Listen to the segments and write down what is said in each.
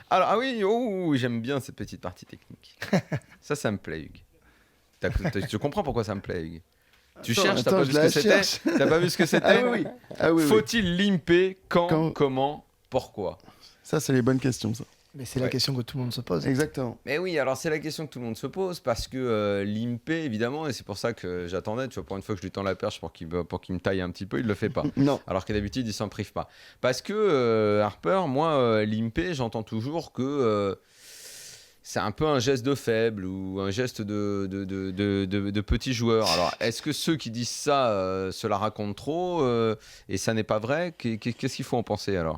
Alors, ah oui, oh, j'aime bien cette petite partie technique. Ça me plaît, Hugues. Je comprends pourquoi ça me plaît, Hugues. Tu cherches, t'as pas vu ce que c'était. T'as pas vu ce que c'était. Ah oui, oui. Ah, oui, Faut-il limper quand, comment, pourquoi? Ça, c'est les bonnes questions, ça. Mais c'est la question que tout le monde se pose. Exactement. Mais oui, alors c'est la question que tout le monde se pose parce que limper, évidemment, et c'est pour ça que j'attendais, tu vois, pour une fois que je lui tends la perche pour qu'il me taille un petit peu, il le fait pas. Non. Alors que d'habitude, il s'en prive pas. Parce que Harper, moi, limper, j'entends toujours que c'est un peu un geste de faible ou un geste de petit joueur. Alors, est-ce que ceux qui disent ça se la racontent trop et ça n'est pas vrai? Qu'est-ce qu'il faut en penser alors?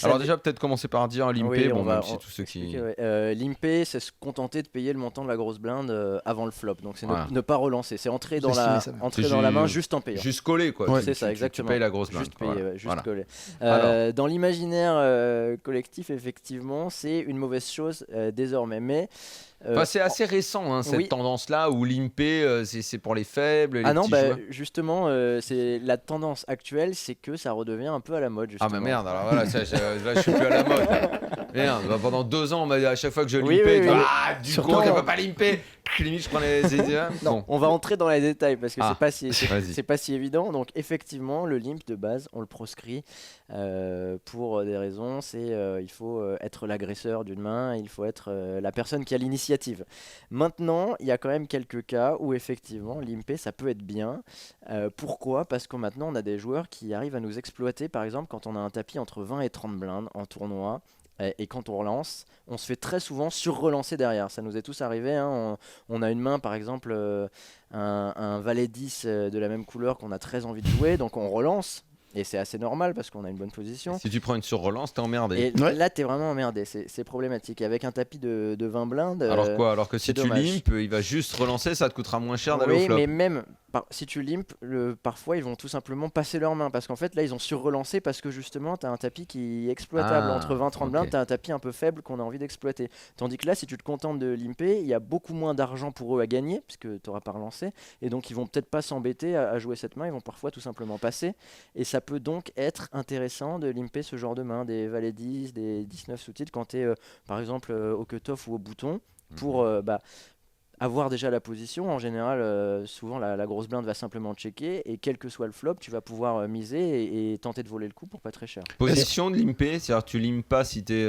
Alors déjà, peut-être commencer par dire limper, oui, même si tous ceux qui... limper, c'est se contenter de payer le montant de la grosse blinde avant le flop. Donc c'est ne pas relancer, c'est entrer dans la main juste en payant. Juste coller quoi. Ouais. C'est ça, exactement. Tu payes la grosse blinde. Juste payer, juste coller. Dans l'imaginaire collectif, effectivement, c'est une mauvaise chose désormais. Mais c'est assez récent cette tendance-là où limper c'est pour les faibles, les petits joueurs. Justement, c'est la tendance actuelle, c'est que ça redevient un peu à la mode. Justement. Ah mais merde, alors voilà, là je suis plus à la mode. Merde, pendant 2 ans, à chaque fois que je limpais, du coup, on ne peut pas limper. Limite, je prenais les idées. Non, on va entrer dans les détails parce que c'est pas si évident. Donc effectivement, le limp de base, on le proscrit pour des raisons. Il faut être l'agresseur d'une main, il faut être la personne qui a l'initiative. Maintenant, il y a quand même quelques cas où effectivement, limper, ça peut être bien. Pourquoi ? Parce que maintenant, on a des joueurs qui arrivent à nous exploiter. Par exemple, quand on a un tapis entre 20 et 30 blindes en tournoi. Et quand on relance, on se fait très souvent sur-relancer derrière. Ça nous est tous arrivé. On a une main, par exemple, un valet 10 de la même couleur qu'on a très envie de jouer, donc on relance. Et c'est assez normal parce qu'on a une bonne position. Si tu prends une sur-relance, t'es emmerdé. Et là, t'es vraiment emmerdé. C'est problématique. Avec un tapis de 20 blindes. Alors quoi ? Alors que si tu limpes, il va juste relancer, ça te coûtera moins cher d'aller au flop. Mais même si tu limpes, parfois ils vont tout simplement passer leur main. Parce qu'en fait, là, ils ont sur-relancé parce que justement, t'as un tapis qui est exploitable. Entre 20 et 30 blindes, t'as un tapis un peu faible qu'on a envie d'exploiter. Tandis que là, si tu te contentes de limper, il y a beaucoup moins d'argent pour eux à gagner puisque t'auras pas relancé. Et donc, ils vont peut-être pas s'embêter à jouer cette main. Ils vont parfois tout simplement passer. Et ça peut donc être intéressant de limper ce genre de main, des valets 10, des 19 sous-titres quand tu es par exemple au cut-off ou au bouton pour avoir déjà la position. En général, souvent la grosse blinde va simplement checker et quel que soit le flop, tu vas pouvoir miser et tenter de voler le coup pour pas très cher. Position de limper, c'est-à-dire tu limpes pas si t'es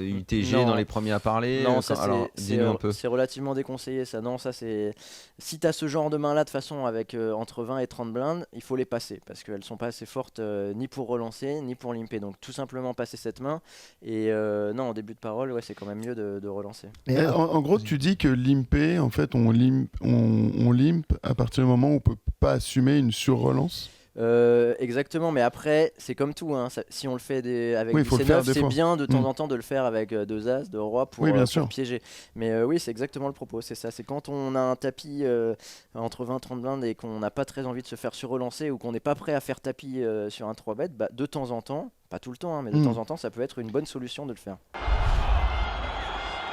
UTG dans les premiers à parler. Non, ça c'est relativement déconseillé ça. Non, ça c'est si t'as ce genre de main là de façon avec entre 20 et 30 blindes, il faut les passer parce qu'elles sont pas assez fortes ni pour relancer ni pour limper. Donc tout simplement passer cette main et non, en début de parole, c'est quand même mieux de relancer. Mais en gros, tu dis que limper, en fait, on limpe à partir du moment où on peut pas assumer une sur-relance. Exactement, mais après c'est comme tout si on le fait avec des C9, c'est bien de temps en temps de le faire avec 2 As, 2 Rois pour piéger. Mais oui, c'est exactement le propos, c'est ça, c'est quand on a un tapis entre 20 et 30 blindes et qu'on n'a pas très envie de se faire sur-relancer ou qu'on n'est pas prêt à faire tapis sur un 3 bet, de temps en temps, pas tout le temps, mais de temps en temps ça peut être une bonne solution de le faire.